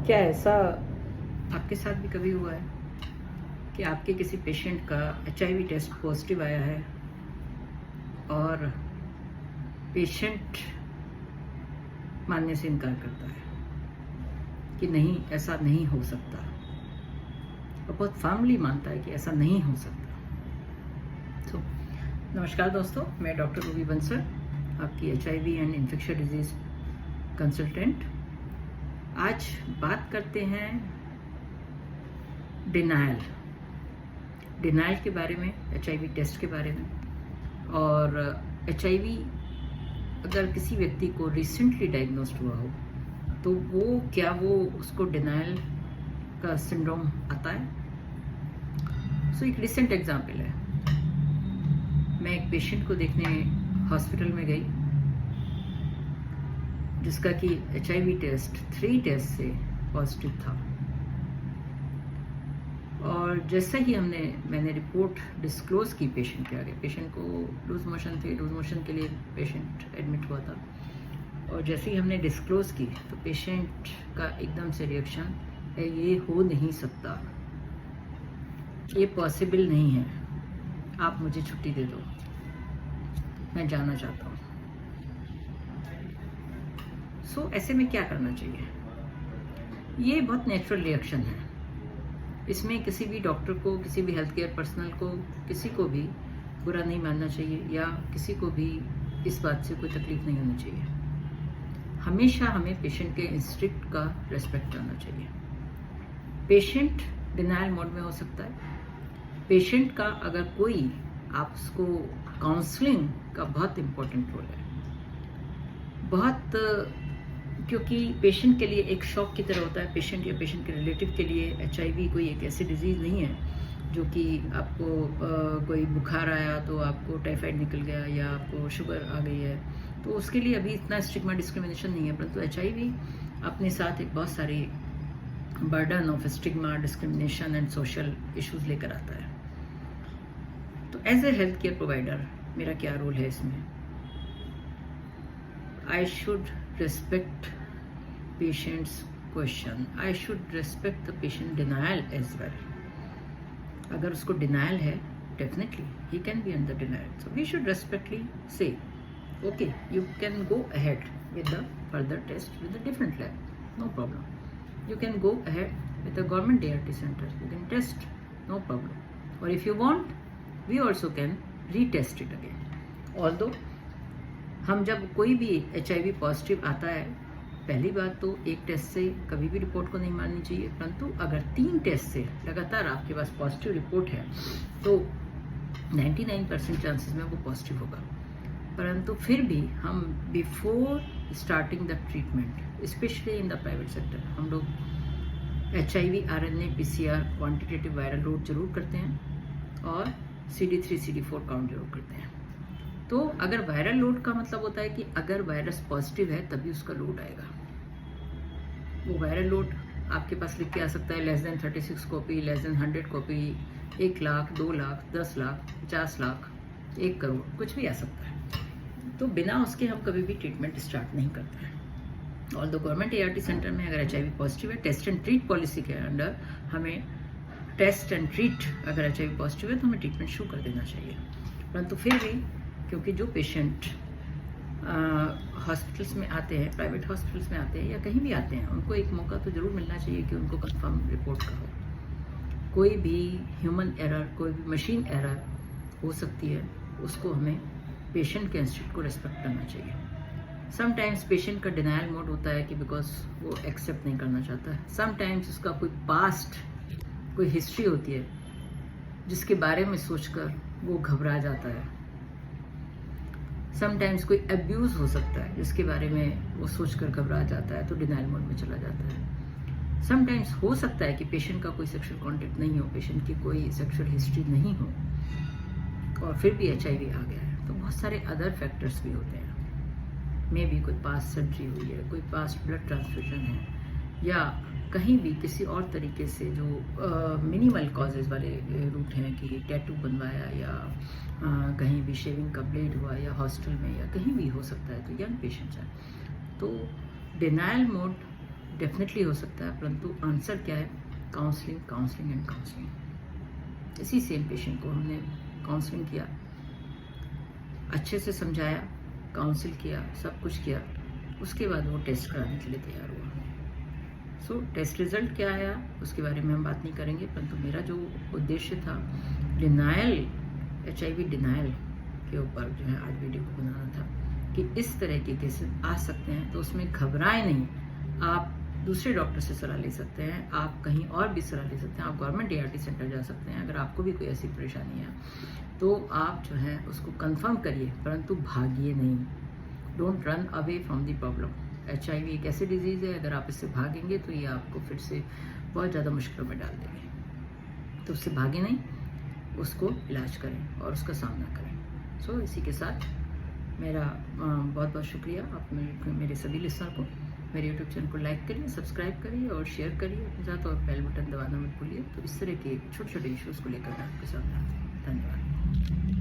क्या ऐसा आपके साथ भी कभी हुआ है कि आपके किसी पेशेंट का HIV टेस्ट पॉजिटिव आया है और पेशेंट मानने से इनकार करता है कि नहीं, ऐसा नहीं हो सकता, और बहुत फर्मली मानता है कि ऐसा नहीं हो सकता। तो नमस्कार दोस्तों, मैं डॉक्टर रूबी बंसल, आपकी HIV and infectious disease consultant. आज बात करते हैं डिनायल के बारे में, HIV टेस्ट के बारे में। और HIV अगर किसी व्यक्ति को रिसेंटली डायग्नोस्ड हुआ हो तो वो उसको डिनायल का सिंड्रोम आता है। सो एक रिसेंट एग्जांपल है, मैं एक पेशेंट को देखने हॉस्पिटल में गई जिसका कि HIV टेस्ट 3 टेस्ट से पॉजिटिव था। और जैसे ही मैंने रिपोर्ट डिस्क्लोज की पेशेंट के आगे, पेशेंट को लूज मोशन थे, लूज मोशन के लिए पेशेंट एडमिट हुआ था, और जैसे ही हमने डिस्क्लोज की तो पेशेंट का एकदम से रिएक्शन है, ये हो नहीं सकता, ये पॉसिबल नहीं है, आप मुझे छुट्टी दे दो, मैं जाना चाहता हूँ। सो ऐसे में क्या करना चाहिए? ये बहुत नेचुरल रिएक्शन है। इसमें किसी भी डॉक्टर को, किसी भी हेल्थ केयर पर्सनल को, किसी को भी बुरा नहीं मानना चाहिए, या किसी को भी इस बात से कोई तकलीफ नहीं होनी चाहिए। हमेशा हमें पेशेंट के इंस्टिंक्ट का रेस्पेक्ट करना चाहिए। पेशेंट डिनायल मोड में हो सकता है। पेशेंट का अगर कोई, आप उसको काउंसलिंग का बहुत इम्पोर्टेंट रोल है, बहुत, क्योंकि पेशेंट के लिए एक शॉक की तरह होता है। पेशेंट या पेशेंट के रिलेटिव के लिए HIV कोई एक ऐसी डिजीज़ नहीं है जो कि आपको कोई बुखार आया तो आपको टाइफाइड निकल गया या आपको शुगर आ गई है, तो उसके लिए अभी इतना स्टिग्मा डिस्क्रिमिनेशन नहीं है। परंतु HIV अपने साथ एक बहुत सारी burden of stigma, discrimination and social issues लेकर आता है। तो as a health care provider मेरा क्या रोल है इसमें? I should respect patient's question. I should respect the patient denial as well. अगर उसको denial है, definitely he can be under denial. So we should respectfully say, okay, you can go ahead with the further test with a different lab, no problem. You can go ahead with the government ART center. You can test, no problem. Or if you want, we also can retest it again. Although हम जब कोई भी HIV positive आता है, पहली बात तो एक टेस्ट से कभी भी रिपोर्ट को नहीं माननी चाहिए। परंतु अगर 3 टेस्ट से लगातार आपके पास पॉजिटिव रिपोर्ट है तो 99% चांसेस में वो पॉजिटिव होगा। परंतु फिर भी हम before starting the treatment, specially in the private sector, हम लोग HIV RNA PCR quantitative viral load जरूर करते हैं और CD3 CD4 काउंट जरूर करते हैं। तो अगर वायरल लोड का मतलब होता है कि अगर वायरस पॉजिटिव है तभी उसका लोड आएगा। वो वायरल लोड आपके पास लिख के आ सकता है less than 36 copy, less than 100 copy, 1 lakh, 2 lakh, 10 lakh, 50 lakh, 1 crore, कुछ भी आ सकता है। तो बिना उसके हम कभी भी ट्रीटमेंट स्टार्ट नहीं करते हैं। और गवर्नमेंट ART सेंटर में अगर HIV पॉजिटिव है, टेस्ट एंड ट्रीट पॉलिसी के अंडर हमें टेस्ट एंड ट्रीट, अगर HIV पॉजिटिव है तो हमें ट्रीटमेंट शुरू कर देना चाहिए। परंतु फिर भी क्योंकि जो पेशेंट हॉस्पिटल्स में आते हैं, प्राइवेट हॉस्पिटल्स में आते हैं या कहीं भी आते हैं, उनको एक मौका तो ज़रूर मिलना चाहिए कि उनको कंफर्म रिपोर्ट का हो। कोई भी ह्यूमन एरर, कोई भी मशीन एरर हो सकती है, उसको हमें पेशेंट के इंस्टिंक्ट को रेस्पेक्ट करना चाहिए। समटाइम्स पेशेंट का डिनायल मोड होता है कि बिकॉज वो एक्सेप्ट नहीं करना चाहता है। समटाइम्स उसका कोई पास्ट, कोई हिस्ट्री होती है जिसके बारे में सोचकर वो घबरा जाता है। समटाइम्स कोई अब्यूज़ हो सकता है जिसके बारे में वो सोचकर घबरा जाता है, तो डिनायल मोड में चला जाता है। समटाइम्स हो सकता है कि पेशेंट का कोई सेक्सुअल कॉन्टैक्ट नहीं हो, पेशेंट की कोई सेक्सुअल हिस्ट्री नहीं हो, और फिर भी HIV आ गया है। तो बहुत सारे अदर फैक्टर्स भी होते हैं। मे बी कोई पास्ट सर्जरी हुई है, कोई पास्ट ब्लड ट्रांसफ्यूजन है, या कहीं भी किसी और तरीके से जो मिनिमल कॉजेज़ वाले रूट हैं कि टैटू बनवाया, या कहीं भी शेविंग का ब्लेड हुआ, या हॉस्टल में, या कहीं भी हो सकता है। तो यंग पेशेंट्स हैं, तो डिनायल मोड डेफिनेटली हो सकता है, परंतु आंसर क्या है? Counselling, counselling and counselling. इसी सेम पेशेंट को हमने काउंसलिंग किया, अच्छे से समझाया, काउंसिल किया, सब कुछ किया, उसके बाद वो टेस्ट कराने के लिए तैयार हुआ। सो टेस्ट रिजल्ट क्या आया उसके बारे में हम बात नहीं करेंगे, परंतु मेरा जो उद्देश्य था डिनायल, HIV डिनायल के ऊपर जो है आज वीडियो को बनाना था कि इस तरह के केसेस आ सकते हैं, तो उसमें घबराएं नहीं। आप दूसरे डॉक्टर से सलाह ले सकते हैं, आप कहीं और भी सलाह ले सकते हैं, आप गवर्नमेंट ART सेंटर जा सकते हैं। अगर आपको भी कोई ऐसी परेशानी है तो आप जो है उसको कंफर्म करिए, परंतु भागिए नहीं। Don't run away from the problem. HIV एक ऐसी डिजीज़ है, अगर आप इससे भागेंगे तो ये आपको फिर से बहुत ज़्यादा मुश्किलों में डाल देंगे। तो उससे भागे नहीं, उसको इलाज करें और उसका सामना करें। सो इसी के साथ मेरा बहुत बहुत शुक्रिया। आप मेरे सभी लिसनर को मेरे यूट्यूब चैनल को लाइक करिए, सब्सक्राइब करिए और शेयर करिए अपने साथ, और बेल बटन दबाना मत भूलिए। तो इस तरह के छोटे छोटे इश्यूज़ को लेकर मैं आपके साथ आती हूँ। धन्यवाद।